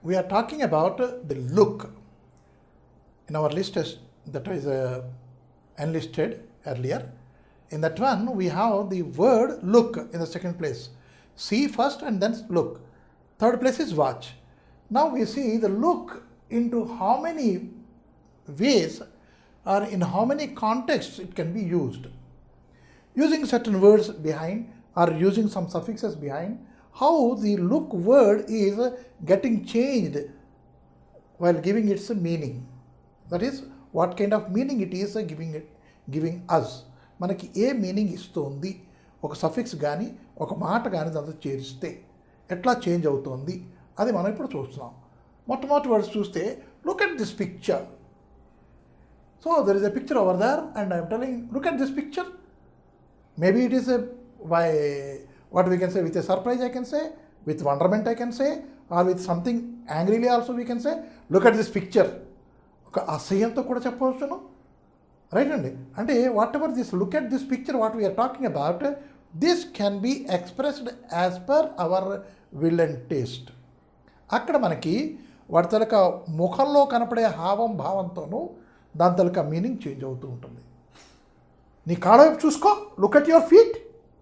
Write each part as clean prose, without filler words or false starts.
we are talking about the look. In our list that is enlisted earlier, in that one we have the word look in the second place. See first and then look. Third place is watch. Now we see the look into how many ways or in how many contexts it can be used. Using certain words behind or using some suffixes behind, how the look word is getting changed while giving its meaning. That is, what kind of meaning it is giving us. మనకి a meaning ఇస్తుంది, ఒక suffix కానీ ఒక మాట కానీ దాంతో చేరిస్తే ఎట్లా చేంజ్ అవుతుంది అది మనం ఇప్పుడు చూస్తున్నాం. మొట్టమొదటి వర్డ్స్ చూస్తే look at this picture. So there is a picture over there and I'm telling look at this picture. Maybe it is what we can say, with a surprise I can say, with wonderment I can say, or with something angrily also we can say, look at this picture. ఒక అసహ్యంతో కూడా చెప్పవచ్చును, right అండి. అంటే whatever this look at this picture what we're talking about, this can be expressed as per our will and taste. అక్కడ మనకి వాటి తలక ముఖంలో కనపడే హావం భావంతోనూ దాని తలక మీనింగ్ చేంజ్ అవుతూ ఉంటుంది. నీ కాళ్ళ వైపు చూసుకో, లుక్ అట్ యువర్ ఫీట్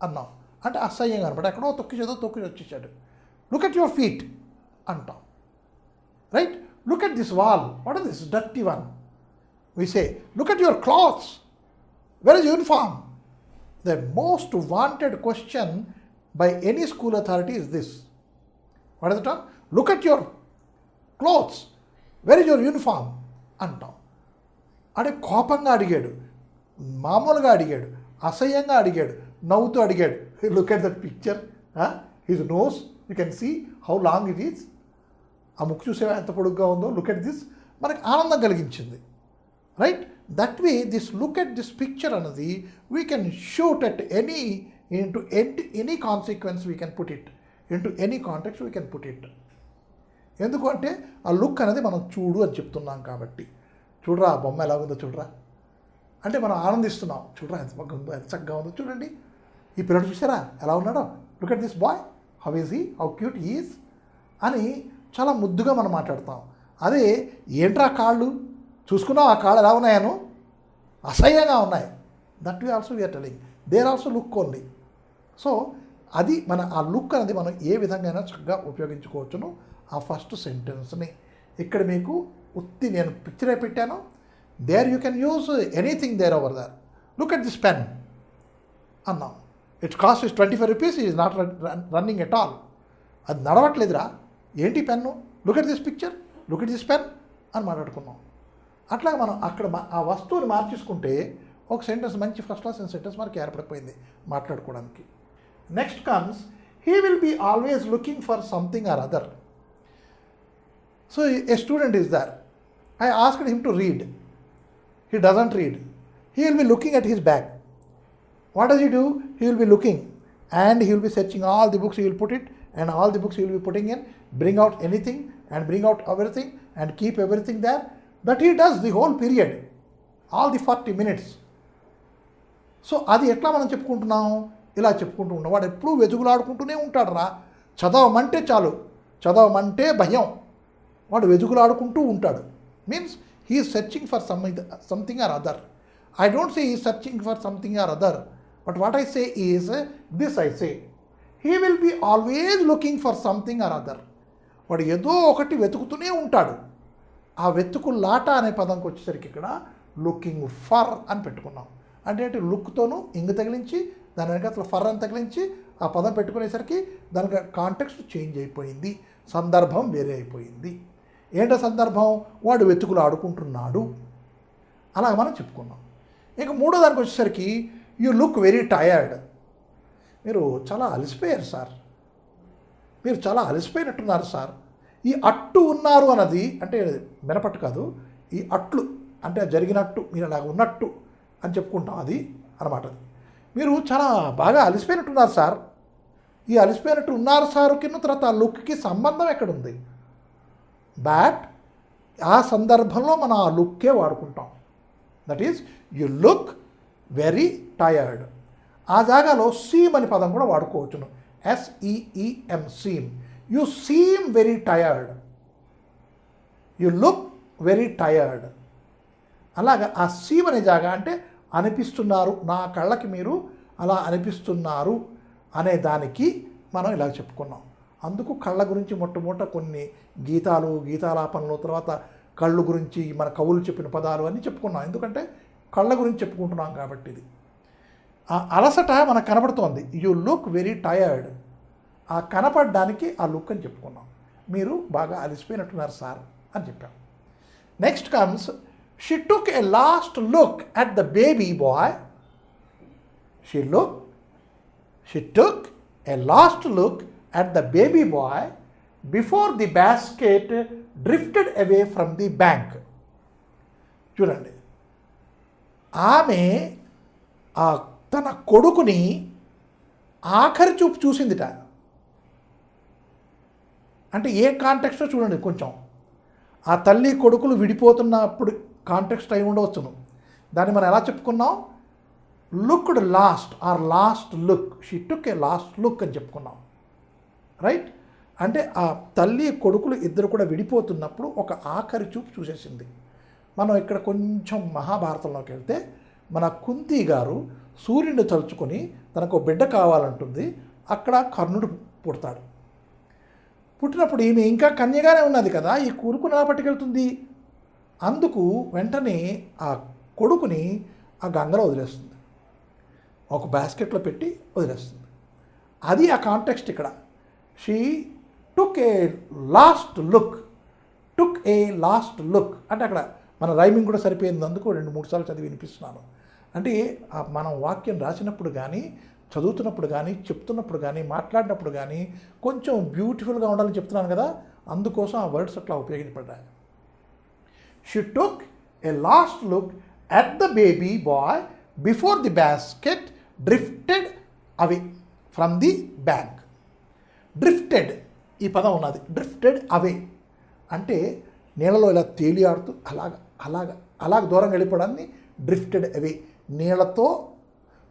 అన్నాం అంటే అసహ్యంగా అనమాట, ఎక్కడో తొక్కి వచ్చేసాడు. లుక్ అట్ యువర్ ఫీట్ అంటాం, right. Look at this wall, what is this dirty one. We say look at your clothes, where is uniform. The most wanted question by any school authority is this. What is the term? Look at your clothes, where is your uniform అంటాం. అంటే కోపంగా అడిగాడు, మామూలుగా అడిగాడు, అసహ్యంగా అడిగాడు, నవ్వుతూ అడిగాడు. Look at that picture, his nose you can see how long it is. ఆ ముక్కు చూసే ఎంత పొడుగ్గా ఉందో. లుక్ ఎట్ దిస్ మనకి ఆనందం కలిగించింది, right. That way this look at this picture అన్నది we can shoot at any consequence we can put it, into any context we can put it. ఎందుకు అంటే ఆ లుక్ అనేది మనం చూడు అని చెప్తున్నాం కాబట్టి. చూడరా ఆ బొమ్మ ఎలా ఉందో చూడరా అంటే మనం ఆనందిస్తున్నాం. చూడరా ఎంత బాగా ఉందో, ఎంత చక్కగా ఉందో చూడండి. ఈ పిల్లడు చూసారా ఎలా ఉన్నాడో, look at this boy, how is he, how cute is అని చాలా ముద్దుగా మనం మాట్లాడతాం. అదే ఏంట్రా కాళ్ళు చూసుకున్నావు, ఆ కాళ్ళు ఎలా ఉన్నాయను, అసహ్యంగా ఉన్నాయి. That we also we're telling there also look only. So అది మన ఆ లుక్ అనేది మనం ఏ విధంగా చక్కగా ఉపయోగించుకోవచ్చును ఆ ఫస్ట్ సెంటెన్స్ని. ఇక్కడ మీకు ఉత్తి నేను పిక్చరే పెట్టాను. There you can use anything there over there. Look at this pen అన్నాం. Its cost is 25 rupees. It is not running at all. అది నడవట్లేదురా, ఏంటి pen, look at this picture, look at this pen అని మాట్లాడుకున్నాం. అట్లా మనం అక్కడ ఆ వస్తువుని మార్చేసుకుంటే ఒక సెంటెన్స్, మంచి ఫస్ట్ క్లాస్ సెంటెన్స్ మనకి ఏర్పడిపోయింది మాట్లాడుకోవడానికి. Next comes he will be always looking for something or other. So a student is there. I asked him to read. He doesn't read. He will be looking at his bag. What does he do? He will be looking and he will be searching all the books he will put it, and all the books he will be putting in, bring out anything and bring out everything and keep everything there. That he does the whole period, all the 40 minutes. So అది ఎట్లా మనం చెప్పుకుంటున్నాం, ఇలా చెప్పుకుంటూ ఉన్నాం. వాడు ఎప్పుడూ వెతుకులాడుకుంటూనే ఉంటాడు రా, చదవమంటే చాలు, చదవమంటే భయం, వాడు వెతుకులాడుకుంటూ ఉంటాడు. Means he is searching for something or other. I don't say he is searching for something or other, but what I say is this. I say he will be always looking for something or other. వాడు ఏదో ఒకటి వెతుకుతూనే ఉంటాడు. ఆ వెతుకులాట అనే పదంకి వచ్చేసరికి ఇక్కడ looking for అని పెట్టుకున్నాం. అంటే లుక్తోనూ ఇంగ్ తగిలించి దాని వెనక అసలు ఫర్ అని తగిలించి ఆ పదం పెట్టుకునేసరికి దానికి కాంటెక్స్ట్ చేంజ్ అయిపోయింది, సందర్భం వేరే అయిపోయింది. ఏంటో సందర్భం, వాడు వెతుకులు ఆడుకుంటున్నాడు, అలా మనం చెప్పుకున్నాం. ఇక మూడో దానికి వచ్చేసరికి యూ లుక్ వెరీ టయర్డ్. మీరు చాలా అలసిపోయారు సార్, మీరు చాలా అలసిపోయినట్టున్నారు సార్. ఈ అట్టు ఉన్నారు అన్నది అంటే మినపట్టు కాదు, ఈ అట్లు అంటే జరిగినట్టు, మీరు అలాగ ఉన్నట్టు అని చెప్పుకుంటాం, అది అన్నమాట. మీరు చాలా బాగా అలసిపోయినట్టున్నారు సార్. ఈ అలసిపోయినట్టు ఉన్నారు సార్ కింద తర్వాత ఆ లుక్కి సంబంధం ఎక్కడుంది? బట్ ఆ సందర్భంలో మనం ఆ లుక్కే వాడుకుంటాం. That is you look very tired. ఆ జాగాలో సీమ్ అనే పదం కూడా వాడుకోవచ్చును. SEEM, seem. You seem very tired. You look very tired. అలాగా ఆ సీమ్ అనే జాగా అంటే అనిపిస్తున్నారు, నా కళ్ళకి మీరు అలా అనిపిస్తున్నారు అనే దానికి మనం ఇలా చెప్పుకున్నాం. అందుకు కళ్ళ గురించి మొట్టమొదట కొన్ని గీతాలాపనలు, తర్వాత కళ్ళు గురించి మన కవులు చెప్పిన పదాలు అన్నీ చెప్పుకున్నాం. ఎందుకంటే కళ్ళ గురించి చెప్పుకుంటున్నాం కాబట్టి. ఇది ఆ అలసట మనకు కనబడుతోంది. You look very tired. ఆ కనపడడానికి ఆ లుక్ అని చెప్పుకున్నాం. మీరు బాగా అలసిపోయినట్టున్నారు సార్ అని చెప్పాం. Next comes she took a lost look at the baby bye. She took a lost look at the baby boy before the basket drifted away from the bank. చూడండి, ఆమె తన కొడుకుని ఆఖరి చూపు చూసిందిట. అంటే ఏ కాంటెక్స్ట్లో చూడండి, కొంచెం ఆ తల్లి కొడుకులు విడిపోతున్నప్పుడు కాంటెక్స్ట్ అయి ఉండవచ్చును. దాన్ని మనం ఎలా చెప్పుకున్నాం? Looked lost or lost look. She took a lost look అని చెప్పుకున్నాం. రైట్? అంటే ఆ తల్లి కొడుకులు ఇద్దరు కూడా విడిపోతున్నప్పుడు ఒక ఆఖరి చూపు చూసేసింది. మనం ఇక్కడ కొంచెం మహాభారతంలోకి వెళ్తే మన కుంతి గారు సూర్యుడిని తలుచుకొని తనకు బిడ్డ కావాలంటుంది. అక్కడ కర్ణుడు పుడతాడు. పుట్టినప్పుడు ఈమె ఇంకా కన్యగానే ఉన్నది కదా, ఈ కొడుకుని ఎలా పట్టుకెళ్తుంది? అందుకు వెంటనే ఆ కొడుకుని ఆ గంగలో వదిలేస్తుంది, ఒక బాస్కెట్లో పెట్టి వదిలేస్తుంది. అది ఆ కాంటెక్స్ట్ ఇక్కడ. She took a lost look అంటే అక్కడ మన రైమింగ్ కూడా సరిపోయింది. అందుకు 2-3 సార్లు చదివి వినిపిస్తున్నాను. అంటే మనం వాక్యం రాసినప్పుడు కానీ, చదువుతున్నప్పుడు కానీ, చెప్తున్నప్పుడు కానీ, మాట్లాడినప్పుడు కానీ కొంచెం బ్యూటిఫుల్గా ఉండాలని చెప్తున్నాను కదా, అందుకోసం ఆ వర్డ్స్ అట్లా ఉపయోగపడ్డాయి. She took a lost look at the baby bye before the basket drifted away from the bank. Drifted ఈ పదం ఉన్నది. డ్రిఫ్టెడ్ అవే అంటే నీళ్ళలో ఇలా తేలియాడుతూ అలాగ దూరం వెళ్ళిపోవడాన్ని డ్రిఫ్టెడ్ అవే, నీళ్ళతో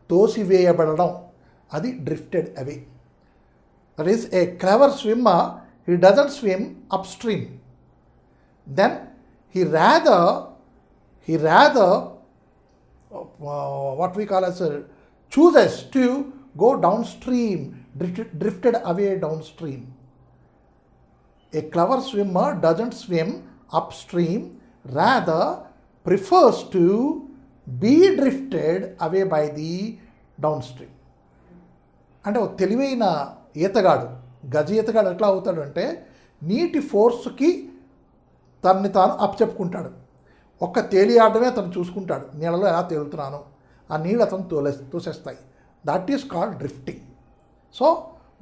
తోసివేయబడడం, అది drifted away. That is a clever swimmer, he doesn't swim upstream, then he rather what we call as chooses to go downstream, drifted away downstream. A clever swimmer doesn't swim upstream, rather prefers to be drifted away by the downstream. అంటే ఒక తెలివైన ఈతగాడు, గజ ఈతగాడు ఎట్లా అవుతాడు అంటే నీటి ఫోర్స్కి తనని తాను అప్పచెప్పుకుంటాడు. ఒక్క తేలియాడమే అతను చూసుకుంటాడు, నీళ్ళలో ఎలా తేలుతున్నాను, ఆ నీళ్ళు అతను తోసేస్తాయి. That is called drifting. So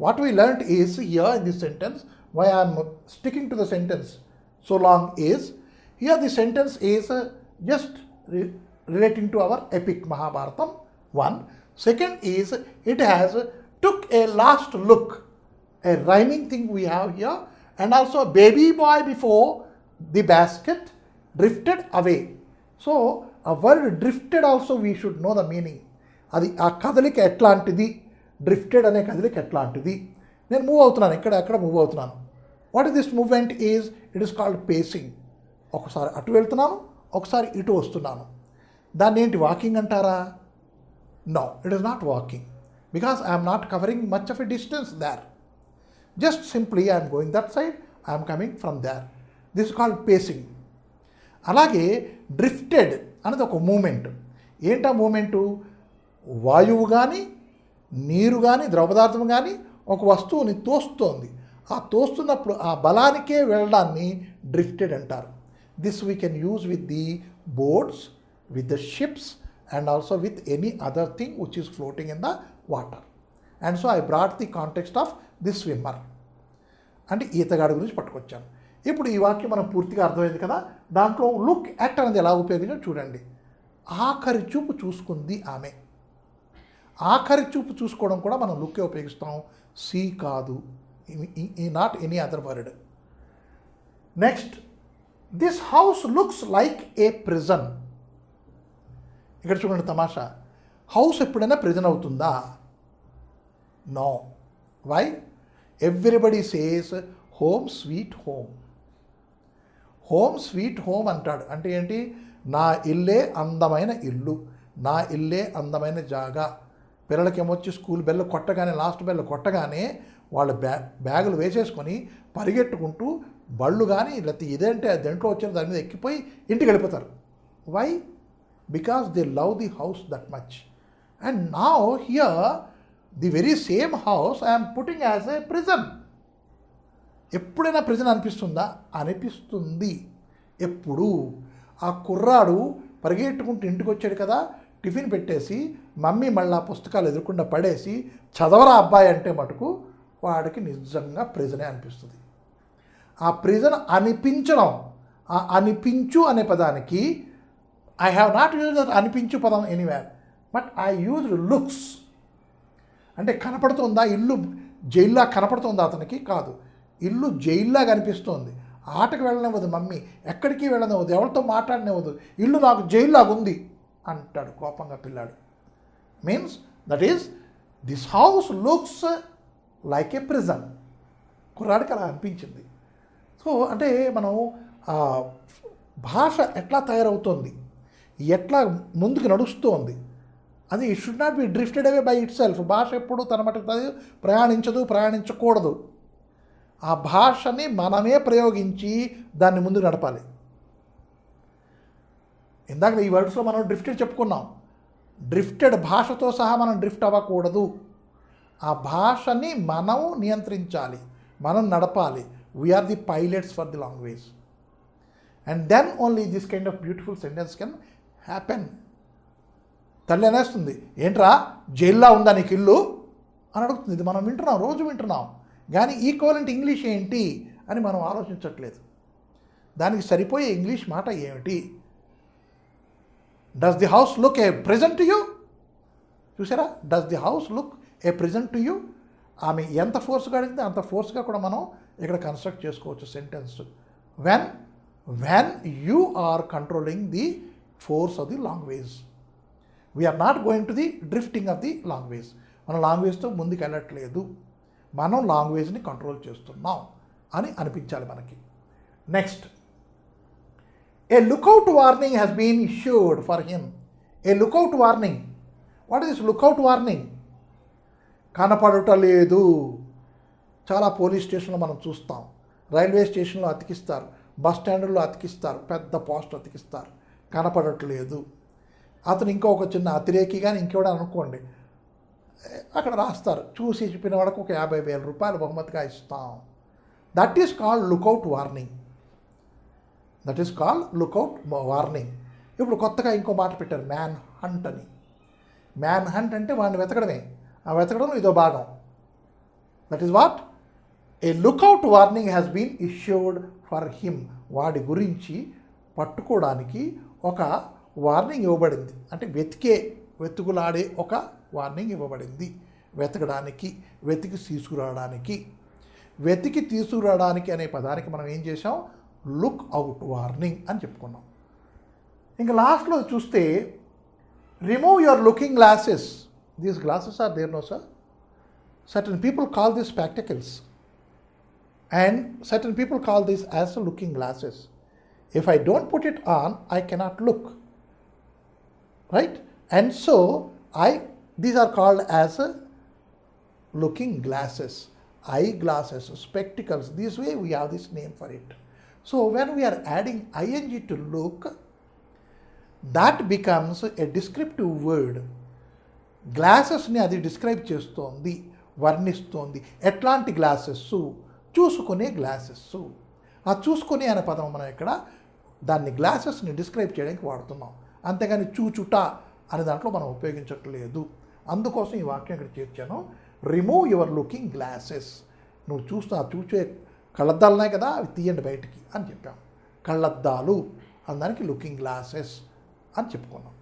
what we learned is here in this sentence, why I'm sticking to the sentence so long is, here the sentence is just relating to our epic Mahabharatam, one. Second is, it has took a last look, a rhyming thing we have here, and also baby boy before the basket drifted away. So a word drifted also we should know the meaning. అది ఆ కదలిక ఎట్లాంటిది, drifted అనే కదలిక ఎట్లాంటిది. నేను move అవుతున్నాను, ఎక్కడ move అవుతున్నాను. What is this movement is? It is called facing. ఒకసారి అటు వెళ్తున్నాను, ఒకసారి ఇటు వస్తున్నాను. దాన్ని ఏంటి, వాకింగ్ అంటారా? No, it is not walking, because I'm not covering much of a distance there. Just simply I'm going that side, I'm coming from there. This is called pacing. అలాగే డ్రిఫ్టెడ్ అనేది ఒక మూమెంట్. ఏంటా movement? వాయువు కానీ, నీరు కానీ, ద్రవ పదార్థం కానీ ఒక వస్తువుని తోస్తోంది. ఆ తోస్తున్నప్పుడు ఆ బలానికే వెళ్ళడాన్ని డ్రిఫ్టెడ్ అంటారు. This we can use with the boats, with the ships, and also with any other thing which is floating in the water. And so I brought the context of this swimmer. అంటే ఈతగాడి గురించి పట్టుకొచ్చాను. ఇప్పుడు ఈ వాక్యం మనం పూర్తిగా అర్థమైంది కదా. దాంట్లో లుక్ యాట్ అనేది ఎలా ఉపయోగించో చూడండి. ఆఖరి చూపు చూసుకుంది ఆమె. ఆఖరి చూపు చూసుకోవడం కూడా మనం లుక్కే ఉపయోగిస్తాం, సీ కాదు, not any other word. Next, this house looks like a prison. ఇక్కడ చూడండి తమాషా. హౌస్ ఎప్పుడైనా ప్రిజన్ అవుతుందా? No. Why? Everybody says home sweet home. Home sweet home అంటాడు. అంటే ఏంటి? నా ఇల్లే అందమైన ఇల్లు, నా ఇల్లే అందమైన జాగా. పిల్లలకి ఏమొచ్చి స్కూల్ బెల్ కొట్టగానే, లాస్ట్ బెల్ కొట్టగానే వాళ్ళు బ్యాగులు వేసేసుకొని పరిగెట్టుకుంటూ బళ్ళు కానీ లేకపోతే ఇదేంటే దేంట్లో వచ్చిన దాని మీద ఎక్కిపోయి ఇంటికి వెళ్ళిపోతారు. Why? Because they love the house that much. And now here the very same house I'm putting as a prison. ఎప్పుడైనా ప్రిజన్ అనిపిస్తుందా? అనిపిస్తుంది. ఎప్పుడు? ఆ కుర్రాడు పరిగెట్టుకుంటూ ఇంటికి వచ్చాడు కదా, టిఫిన్ పెట్టేసి మమ్మీ మళ్ళీ ఆ పుస్తకాలు ఎదురకుండా పడేసి చదవరా అబ్బాయి అంటే మటుకు వాడికి నిజంగా ప్రిజనే అనిపిస్తుంది. ఆ ప్రిజన్ అనిపించడం, ఆ అనిపించు అనే పదానికి I have not use that అనిపించు పదం anywhere, but I used looks. అంటే కనపడుతుందా ఇల్లు జైల్లా కనపడుతుందా అతనికి? కాదు, ఇల్లు జైల్లా కనిపిస్తోంది. ఆటకు వెళ్ళనివ్వదు మమ్మీ, ఎక్కడికి వెళ్ళనివ్వదు, ఎవరితో మాట్లాడనివ్వదు, ఇల్లు నాకు జైల్లాగా ఉంది అంటాడు కోపంగా పిల్లాడు. Means that is this house looks like a prison. కుర్రాడికి అలా అనిపించింది. సో అంటే మనం భాష ఎట్లా తయారవుతోంది, ఎట్లా ముందుకు నడుస్తోంది, అది it should not be drifted away by it self. భాష ఎప్పుడు తన మటుకు ప్రయాణించదు, ప్రయాణించకూడదు. ఆ భాషని మనమే ప్రయోగించి దాన్ని ముందుకు నడపాలి. ఇందాక ఈ వర్డ్స్లో మనం డ్రిఫ్టెడ్ చెప్పుకున్నాం. డ్రిఫ్టెడ్ భాషతో సహా మనం డ్రిఫ్ట్ అవ్వకూడదు. ఆ భాషని మనం నియంత్రించాలి, మనం నడపాలి. We're the pilots for the language. And then only this kind of beautiful sentence can happen. తల్లి అనేస్తుంది, ఏంట్రా జైల్లో ఉందా నీకు ఇల్లు అని అడుగుతుంది. ఇది మనం వింటున్నాం, రోజు వింటున్నాం. కానీ ఈక్వలెంట్ ఇంగ్లీష్ ఏంటి అని మనం ఆలోచించట్లేదు. దానికి సరిపోయే ఇంగ్లీష్ మాట ఏమిటి? Does the house look a present to you? చూసారా? Does the house look a present to you? ఆమె ఎంత ఫోర్స్గా అడిగింది అంత ఫోర్స్గా కూడా మనం ఇక్కడ కన్స్ట్రక్ట్ చేసుకోవచ్చు sentence. When you are controlling the force of the language. We're not going to the drifting of the language. మనం లాంగ్వేజ్తో ముందుకు వెళ్ళట్లేదు, మనం లాంగ్వేజ్ని కంట్రోల్ చేస్తున్నాం అని అనిపించాలి మనకి. Next, a lookout warning has been issued for him. A lookout warning. What is lookout warning? కనపడటలేదు. చాలా పోలీస్ స్టేషన్లో మనం చూస్తాం, రైల్వే స్టేషన్లో అతికిస్తారు, బస్ స్టాండ్లో అతికిస్తారు, పెద్ద పోస్ట్ అతికిస్తారు, కనపడట్లేదు. అతను ఇంకొక చిన్న అతిరేకి కానీ ఇంకెవడ అనుకోండి, అక్కడ రాస్తారు, చూసి చెప్పిన వాడికి ఒక 50,000 రూపాయలు బహుమతిగా ఇస్తాం. That is called lookout warning. That is called lookout warning. ఇప్పుడు కొత్తగా ఇంకో మాట పెట్టారు, మ్యాన్ హంట్ అని. మ్యాన్ హంట్ అంటే వాడిని వెతకడమే. ఆ వెతకడం ఇదో భాగం. That is what? A lookout warning has been issued for him. వాడి గురించి పట్టుకోవడానికి ఒక వార్నింగ్ ఇవ్వబడింది. అంటే వెతుకులాడే ఒక వార్నింగ్ ఇవ్వబడింది. వెతకడానికి, వెతికి తీసుకురావడానికి. వెతికి తీసుకురావడానికి అనే పదానికి మనం ఏం చేసాం? లుక్ అవుట్ వార్నింగ్ అని చెప్పుకున్నాం. ఇంకా లాస్ట్లో చూస్తే, remove your looking glasses. These glasses are there no sir. Certain people call this spectacles and certain people call this as looking glasses. If I don't put it on, I cannot look, right? And so these are called as looking glasses, eye glasses, spectacles. This way we have this name for it. So when we are adding ing to look, that becomes a descriptive word. గ్లాసెస్ని అది describe చేస్తోంది, వర్ణిస్తోంది. ఎట్లాంటి glasses? చూసుకునే glasses. ఆ చూసుకునే అనే పదం మనం ఇక్కడ దాన్ని గ్లాసెస్ని డిస్క్రైబ్ చేయడానికి వాడుతున్నాం. అంతేగాని చూచుట అనే దాంట్లో మనం ఉపయోగించట్లేదు. అందుకోసం ఈ వాక్యం ఇక్కడ చేర్చాను. Remove your looking glasses. నువ్వు చూసే కళ్ళద్దాలున్నాయి కదా, అవి తీయండి బయటికి అని చెప్పాం. కళ్ళద్దాలు అందరికి లుకింగ్ గ్లాసెస్ అని చెప్పుకున్నాం.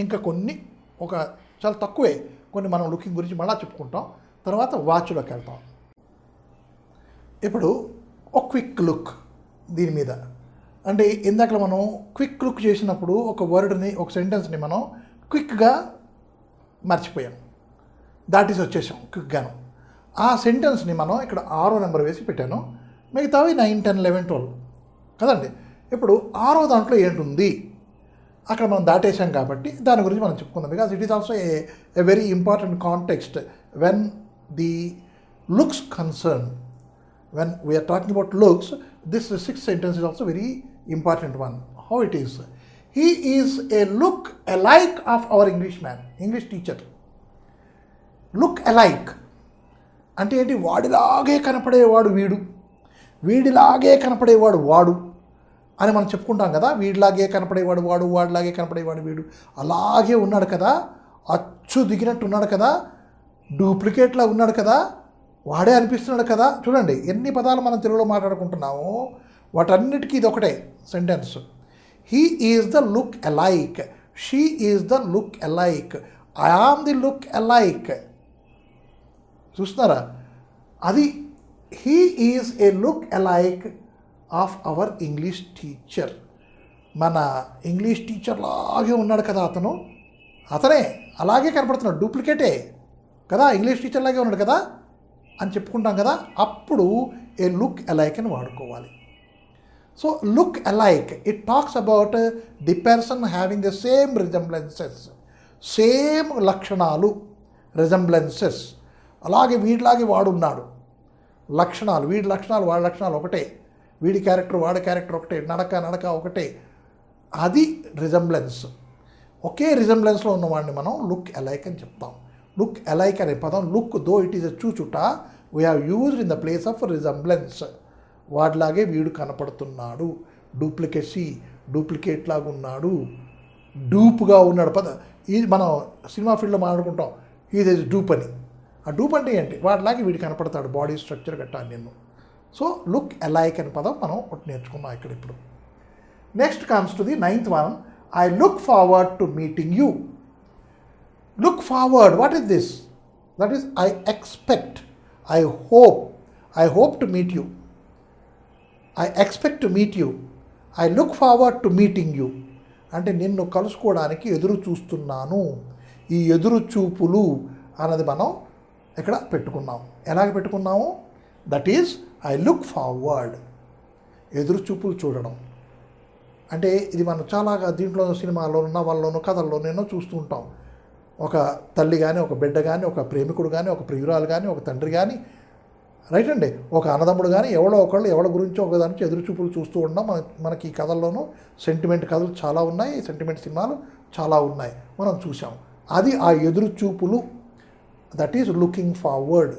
ఇంకా కొన్ని చాలా తక్కువే కొన్ని మనం లుకింగ్ గురించి మళ్ళీ చెప్పుకుంటాం. తర్వాత వాచ్లోకి వెళ్తాం. ఇప్పుడు ఒక క్విక్ లుక్ దీని మీద. అంటే ఇందాక మనం క్విక్ లుక్ చేసినప్పుడు ఒక వర్డ్ని, ఒక సెంటెన్స్ని మనం క్విక్గా మర్చిపోయాం, దాటేసి వచ్చేసాం క్విక్గాను. ఆ సెంటెన్స్ని మనం ఇక్కడ 6వ నెంబర్ వేసి పెట్టాను. మిగతావి 9, 10, 11, 12 కదండి. ఇప్పుడు 6వ దాంట్లో ఏంటుంది అక్కడ మనం దాటేసాం కాబట్టి దాని గురించి మనం చెప్పుకుందాం. Because it is also a very important context when the looks concern. When we're talking about looks, this 6th sentence is also very important one. How it is? He is a look alike of our Englishman, English teacher. Look alike అంటే ఏంటి? వాడిలాగే కనపడేవాడు వీడు, వీడిలాగే కనపడేవాడు వాడు అని మనం చెప్పుకుంటాం కదా. వీడిలాగే కనపడేవాడు వాడు, వాడిలాగే కనపడేవాడు వీడు, అలాగే ఉన్నాడు కదా, అచ్చు దిగినట్టు ఉన్నాడు కదా, డూప్లికేట్లా ఉన్నాడు కదా, వాడే అనిపిస్తున్నాడు కదా. చూడండి ఎన్ని పదాలు మనం తెలుగులో మాట్లాడుకుంటున్నామో వాటన్నిటికీ ఇది ఒకటే sentence. He is the lookalike, she is the lookalike, I am the lookalike. చూస్తున్నారా? అది he is a lookalike of our English teacher. మన ఇంగ్లీష్ టీచర్ లాగే ఉన్నాడు కదా అతను, అతనే అలాగే కనపడుతున్నాడు, డూప్లికేటే కదా, ఇంగ్లీష్ టీచర్ లాగే ఉన్నాడు కదా అని చెప్పుకుంటాం కదా. అప్పుడు ఏ లుక్ అలైక్ అని వాడుకోవాలి. So look alike, it talks about the person having the same resemblances, same లక్షణాలు, రిజంబ్లెన్సెస్. అలాగే వీడిలాగే వాడున్నాడు, లక్షణాలు, వీడి లక్షణాలు వాడి లక్షణాలు ఒకటే, వీడి క్యారెక్టర్ వాడి క్యారెక్టర్ ఒకటే, నడక ఒకటే. అది రిజంబ్లెన్స్. ఒకే రిజంబ్లెన్స్లో ఉన్నవాడిని మనం లుక్ అలైక్ అని చెప్తాం. లుక్ అలైక్ అనే పదం, look though it is a చూచుట, we have used in the place of resemblance. వాడిలాగే వీడు కనపడుతున్నాడు, డూప్లికేసీ, డూప్లికేట్ లాగా ఉన్నాడు, డూప్గా ఉన్నాడు. ఇది మనం సినిమా ఫీల్డ్లో మాట్లాడుకుంటాం, ఇది డూప్ అని. ఆ డూప్ అంటే ఏంటి? వాడిలాగే వీడు కనపడతాడు, బాడీ స్ట్రక్చర్ గట్టాను నిన్ను. సో లుక్ అలైక్ అనే పదం మనం ఒకటి నేర్చుకున్నాం ఇక్కడ ఇప్పుడు. Next comes to the 9th one. I look forward to meeting you. Look forward, what is this? That is I expect, I hope to meet you, I expect to meet you, I look forward to meeting you అంటే నిన్ను కలుసుకోవడానికి ఎదురు చూస్తున్నాను. ఈ ఎదురు చూపులు అన్నది మనం ఇక్కడ పెట్టుకున్నాం. ఎలాగ పెట్టుకున్నాము? That is I look forward, ఎదురు చూపులు చూడడం. అంటే ఇది మనం చాలా దీంట్లో సినిమాల్లోనూ, నవల్లోనూ, కథల్లోనూ ఎన్నో చూస్తూ ఉంటాం. ఒక తల్లి కానీ, ఒక బిడ్డ కానీ, ఒక ప్రేమికుడు కానీ, ఒక ప్రియురాలు కానీ, ఒక తండ్రి కానీ, రైట్ అండి, ఒక అన్నదమ్ముడు కానీ, ఎవరో ఒకళ్ళు ఎవరి గురించో ఒకదానికి ఎదురు చూపులు చూస్తూ ఉండడం మనకి ఈ కథల్లోనూ. సెంటిమెంట్ కథలు చాలా ఉన్నాయి, సెంటిమెంట్ సినిమాలు చాలా ఉన్నాయి, మనం చూసాం. అది ఆ ఎదురు చూపులు, that is looking forward.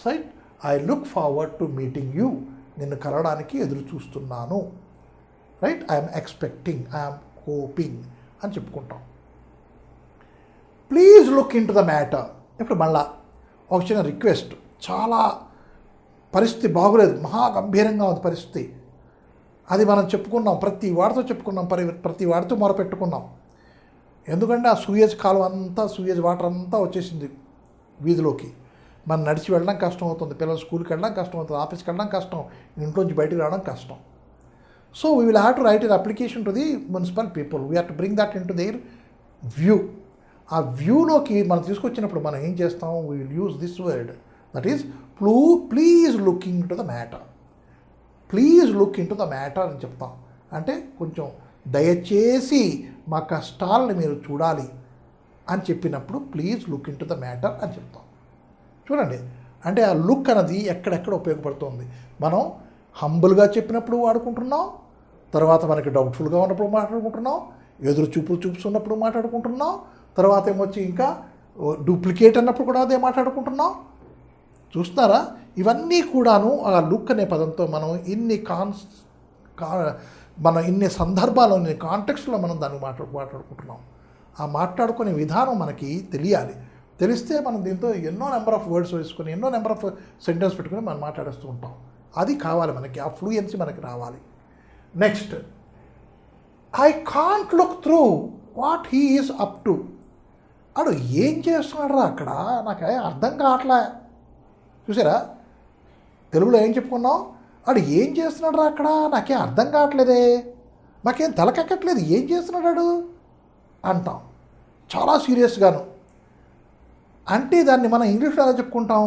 Right, I look forward to meeting you, నిన్ను కలవడానికి ఎదురు చూస్తున్నాను. Right, I'm expecting, I'm hoping అని చెప్పుకుంటాం. Please look into the matter. ఇప్పుడు మళ్ళా ఒక చిన్న రిక్వెస్ట్. చాలా పరిస్థితి బాగులేదు, మహాగంభీరంగా ఉంది పరిస్థితి. అది మనం చెప్పుకున్నాం, ప్రతి వాడితో చెప్పుకున్నాం, ప్రతి వాడితో మొరపెట్టుకున్నాం. ఎందుకంటే ఆ సూయేజ్ కాలువ అంతా, సూయేజ్ వాటర్ అంతా వచ్చేసింది వీధిలోకి. మనం నడిచి వెళ్ళడం కష్టం అవుతుంది, పిల్లలు స్కూల్కి వెళ్ళడం కష్టం అవుతుంది, ఆఫీస్కి వెళ్ళడం కష్టం, ఇంట్లోంచి బయటకు రావడం కష్టం. So we will have to write an application to the municipal people. We have to bring that into their view. ఆ వ్యూలోకి మనం తీసుకొచ్చినప్పుడు మనం ఏం చేస్తాం? We will use this word, that is please looking to the matter. Please look into the matter అని చెప్తాం. అంటే కొంచెం దయచేసి మా కష్టాలను మీరు చూడాలి అని చెప్పినప్పుడు please look into the matter అని చెప్తాం. చూడండి, అంటే ఆ లుక్ అనేది ఎక్కడెక్కడ ఉపయోగపడుతుంది. మనం హంబుల్గా చెప్పినప్పుడు వాడుకుంటున్నాం, తర్వాత మనకి డౌట్ఫుల్గా ఉన్నప్పుడు మాట్లాడుకుంటున్నాం, ఎదురు చూపులు చూపుతున్నప్పుడు మాట్లాడుకుంటున్నాం, తర్వాత ఏమొచ్చి ఇంకా డూప్లికేట్ అన్నప్పుడు కూడా అదే మాట్లాడుకుంటున్నాం. చూస్తున్నారా? ఇవన్నీ కూడాను ఆ లుక్ అనే పదంతో మనం ఇన్ని సందర్భాల్లో, ఇన్ని కాంటెక్స్ట్లో మనం దాన్ని మాట్లాడుకుంటున్నాం. ఆ మాట్లాడుకునే విధానం మనకి తెలియాలి. తెలిస్తే మనం దీంతో ఎన్నో నెంబర్ ఆఫ్ వర్డ్స్ వేసుకొని, ఎన్నో నెంబర్ ఆఫ్ సెంటెన్స్ పెట్టుకొని మనం మాట్లాడేస్తూ ఉంటాం. అది కావాలి మనకి, ఆ ఫ్లూయెన్సీ మనకి రావాలి. Next, I can't look through what he is up to. అడు ఏం చేస్తున్నాడు అక్కడ, నాకు అర్థం కావట్లే. చూసారా, తెలుగులో ఏం చెప్పుకున్నాం? అడు ఏం చేస్తున్నాడు అక్కడ, నాకేం అర్థం కావట్లేదే, నాకేం తలకెక్కట్లేదు, ఏం చేస్తున్నాడు అంటాం చాలా సీరియస్గాను. అంటే దాన్ని మనం ఇంగ్లీష్లో ఎలా చెప్పుకుంటాం?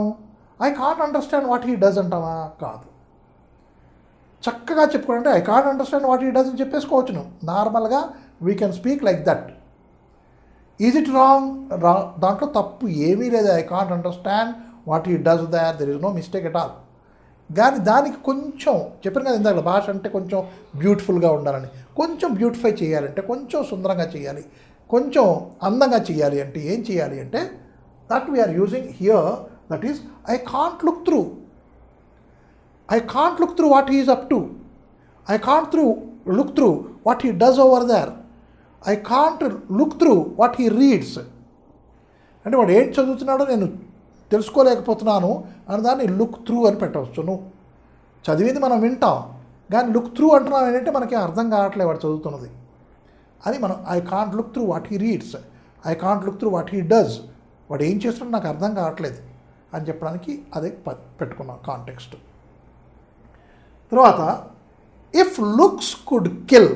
I can't understand what he does అంటావా? కాదు. చక్కగా చెప్పుకోవాలంటే I can't understand what he does అని చెప్పేసుకోవచ్చును. నార్మల్గా we can speak like that. Is it wrong? దాంట్లో తప్పు ఏమీ లేదు. I can't understand what he does there is no mistake at all. కానీ దానికి కొంచెం చెప్పాను కదా ఇందాక, భాష అంటే కొంచెం బ్యూటిఫుల్గా ఉండాలని, కొంచెం బ్యూటిఫై చేయాలంటే, కొంచెం సుందరంగా చేయాలి, కొంచెం అందంగా చేయాలి అంటే ఏం చేయాలి అంటే, that we're using here, that is I can't look through. I can't look through what he is up to. I can't look through what he does over there. I can't look through what he reads. అంటే వాడు ఏం చదువుతున్నాడో నేను తెలుసుకోలేకపోతున్నాను అని దాన్ని look through అని పెట్టవచ్చును. చదివింది మనం వింటాం, కానీ లుక్ త్రూ అంటున్నాం ఏంటంటే మనకి అర్థం కావట్లేదు వాడు చదువుతున్నది అని. మనం I can't look through what he reads, I can't look through what he does. వాడు ఏం చేస్తున్నాడో నాకు అర్థం కావట్లేదు అని చెప్పడానికి అదే పెట్టుకున్నాం కాంటెక్స్ట్. తర్వాత if looks could kill,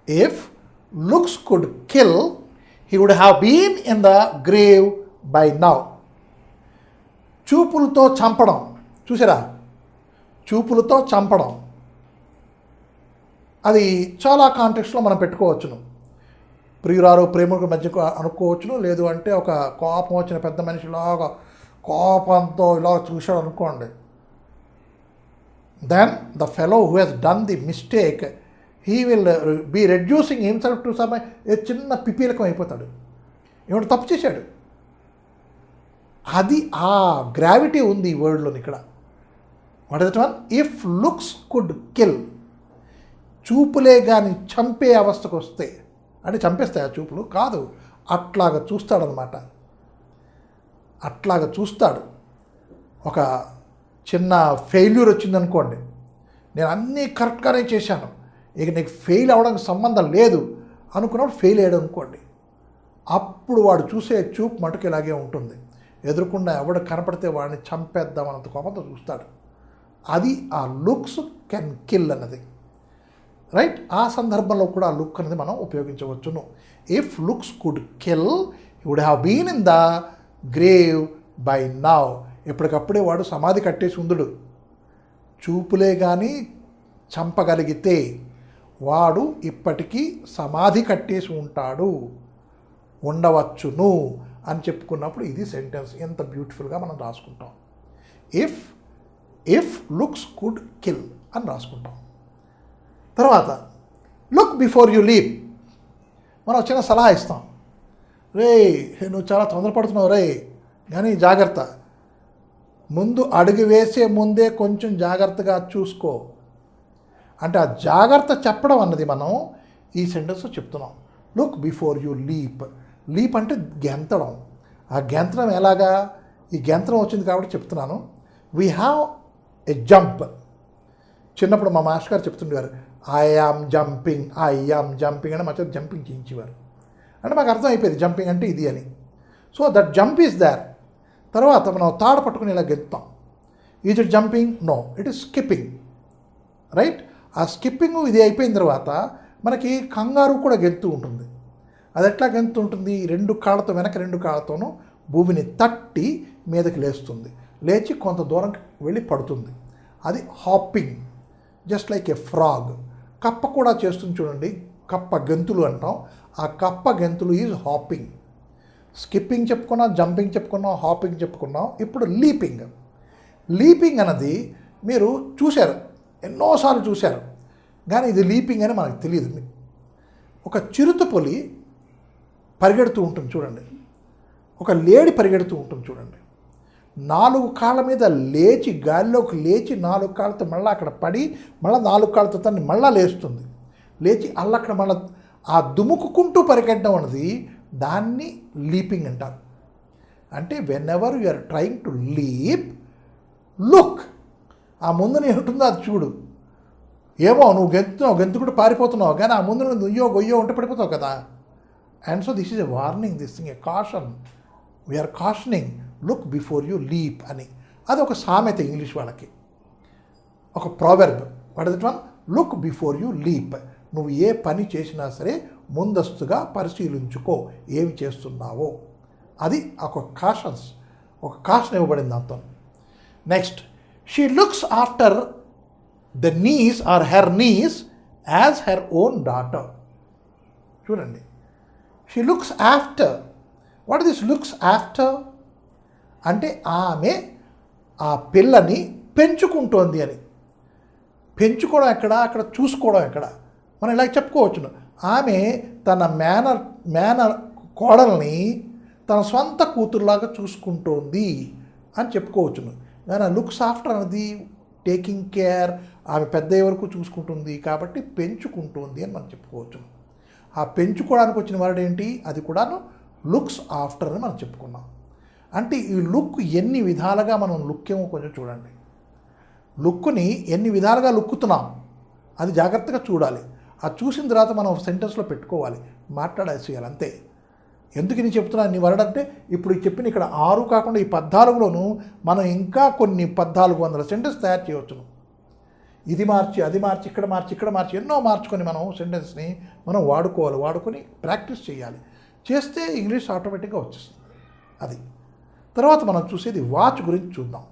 if looks could kill he would have been in the grave by now. చూపులతో చంపడం చూసారా, చూపులతో చంపడం అది చాలా కాంటెక్స్ట్లో మనం పెట్టుకోవచ్చును. ప్రియురాలు ప్రేమికుల మధ్య అనుకోవచ్చును, లేదు అంటే ఒక కోపం వచ్చిన పెద్ద మనిషిలాగా కోపంతో ఇలా చూశాడు అనుకోండి. Then the fellow who has done the mistake, he will be reducing himself to some చిన్న పిపీలకం అయిపోతాడు. ఏమంటే తప్పు చేశాడు. అది ఆ గ్రావిటీ ఉంది ఈ వర్డ్లోని ఇక్కడ. What is that one? If looks could kill. చూపులే కానీ చంపే అవస్థకు వస్తే, అంటే చంపేస్తాయి ఆ చూపులు కాదు, అట్లాగా చూస్తాడనమాట. అట్లాగా చూస్తాడు. ఒక చిన్న ఫెయిల్యూర్ వచ్చిందనుకోండి, నేను అన్నీ కరెక్ట్గానే చేశాను, ఇక నీకు ఫెయిల్ అవ్వడానికి సంబంధం లేదు అనుకున్నప్పుడు ఫెయిల్ అయ్యాడు అనుకోండి, అప్పుడు వాడు చూసే చూపు మటుకు ఇలాగే ఉంటుంది. ఎదురుకుండా ఎవడు కనపడితే వాడిని చంపేద్దాం అన్నంత కోపంతో చూస్తాడు. అది ఆ లుక్స్ కెన్ కిల్ అన్నది, రైట్? ఆ సందర్భంలో కూడా ఆ లుక్ అనేది మనం ఉపయోగించవచ్చును. If looks could kill he would have been in the grave by now. ఎప్పటికప్పుడే వాడు సమాధి కట్టేసి ఉందుడు. చూపులే కానీ చంపగలిగితే వాడు ఇప్పటికీ సమాధి కట్టేసి ఉంటాడు, ఉండవచ్చును అని చెప్పుకున్నప్పుడు ఇది సెంటెన్స్ ఎంత బ్యూటిఫుల్గా మనం రాసుకుంటాం. ఇఫ్ లుక్స్ కుడ్ కిల్ అని రాసుకుంటాం. తర్వాత లుక్ బిఫోర్ యూ లీప్. మనం చిన్న సలహా ఇస్తాం, రే నువ్వు చాలా తొందరపడుతున్నావు రే, కానీ జాగ్రత్త, ముందు అడుగు వేసే ముందే కొంచెం జాగ్రత్తగా చూసుకో అంటే ఆ జాగ్రత్త చెప్పడం అన్నది మనం ఈ సెంటెన్స్లో చెప్తున్నాం. Look before you leap. Leap అంటే గెంతడం. ఆ గెంతడం ఎలాగా? ఈ గెంతడం వచ్చింది కాబట్టి చెప్తున్నాను. We have a jump. చిన్నప్పుడు మా మాస్టర్ గారు చెప్తుండేవారు, ఐ యామ్ జంపింగ్ అని మా చేత జంపింగ్ చేయించేవారు. అంటే మాకు అర్థం అయిపోయింది జంపింగ్ అంటే ఇది అని. So that jump is there. తర్వాత మనం తాడు పట్టుకుని ఇలా గెంతుతాం. Is it jumping? No, it is skipping, right? ఆ స్కిప్పింగ్ ఇది అయిపోయిన తర్వాత మనకి కంగారు కూడా గెంతు ఉంటుంది. అది ఎట్లా గెంతు ఉంటుంది? రెండు కాళ్ళతో, వెనక రెండు కాళ్ళతోనూ భూమిని తట్టి మీదకి లేస్తుంది, లేచి కొంత దూరం వెళ్ళి పడుతుంది. అది హాపింగ్, జస్ట్ లైక్ ఏ ఫ్రాగ్. కప్ప కూడా చేస్తుంది చూడండి, కప్ప గెంతులు అంటాం. ఆ కప్ప గెంతులు ఈజ్ హాపింగ్. స్కిప్పింగ్ చెప్పుకున్నాం, జంపింగ్ చెప్పుకున్నాం, హాపింగ్ చెప్పుకున్నాం. ఇప్పుడు లీపింగ్. లీపింగ్ అన్నది మీరు చూశారు, ఎన్నోసార్లు చూశారు, కానీ ఇది లీపింగ్ అని మనకు తెలియదు. ఒక చిరుతపులి పరిగెడుతూ ఉంటుంది చూడండి, ఒక లేడి పరిగెడుతూ ఉంటుంది చూడండి. 4 కాళ్ళ మీద లేచి గాలిలోకి లేచి 4 కాళ్ళతో మళ్ళీ అక్కడ పడి మళ్ళీ 4 కాళ్ళతో తన్ని మళ్ళీ లేస్తుంది, లేచి అక్కడ మళ్ళీ ఆ దుముకుంటూ పరిగెట్టడం అన్నది దాన్ని లీపింగ్ అంటారు. అంటే whenever you are trying to leap, look. ఆ ముందున ఏముంటుందో అది చూడు. ఏమో నువ్వు గెంతుకుంటూ పారిపోతున్నావు, కానీ ఆ ముందు నువ్వు గొయ్యో ఉంటే పడిపోతావు కదా. And so this is a warning, this thing a caution. We're cautioning, look before you leap అని. అది ఒక సామెత ఇంగ్లీష్ వాళ్ళకి, ఒక proverb. What is that one? Look before you leap. నువ్వు ఏ పని చేసినా సరే ముందస్తుగా పరిశీలించుకో ఏమి చేస్తున్నావో. అది ఒక కాషన్ ఇవ్వబడింది దాంతో. Next, she looks after the niece or her niece as her own daughter. చూడండి, she looks after. What this looks after అంటే ఆమె ఆ పిల్లని పెంచుకుంటోంది అని. పెంచుకోవడం ఎక్కడ, అక్కడ చూసుకోవడం ఎక్కడ. మనం ఇలా చెప్పుకోవచ్చును, ఆమె తన మేనర్ కోడల్ని తన సొంత కూతురులాగా చూసుకుంటోంది అని చెప్పుకోవచ్చును. కానీ లుక్స్ ఆఫ్టర్ అనేది టేకింగ్ కేర్, ఆమె పెద్ద వరకు చూసుకుంటుంది కాబట్టి పెంచుకుంటుంది అని మనం చెప్పుకోవచ్చును. ఆ పెంచుకోవడానికి వచ్చిన వర్డ్ ఏంటి, అది కూడాను లుక్స్ ఆఫ్టర్ అని మనం చెప్పుకున్నాం. అంటే ఈ లుక్ ఎన్ని విధాలుగా మనం లుక్ ఏమో కొంచెం చూడండి. లుక్ని ఎన్ని విధాలుగా లుక్కుతున్నాం అది జాగ్రత్తగా చూడాలి. ఆ చూసిన తర్వాత మనం సెంటెన్స్లో పెట్టుకోవాలి, మాట్లాడేసేయాలి అంతే. ఎందుకు నేను చెప్తున్నాను నీ వర్డ్ అంటే, ఇప్పుడు చెప్పిన ఇక్కడ 6 కాకుండా ఈ 14లోనూ మనం ఇంకా కొన్ని 1400 సెంటెన్స్ తయారు చేయవచ్చును. ఇది మార్చి, అది మార్చి, ఇక్కడ మార్చి, ఇక్కడ మార్చి, ఎన్నో మార్చుకొని మనం సెంటెన్స్ని మనం వాడుకొని ప్రాక్టీస్ చేయాలి. చేస్తే ఇంగ్లీష్ ఆటోమేటిక్గా వచ్చేస్తుంది. అది తర్వాత మనం చూసేది వాచ్ గురించి చూద్దాం.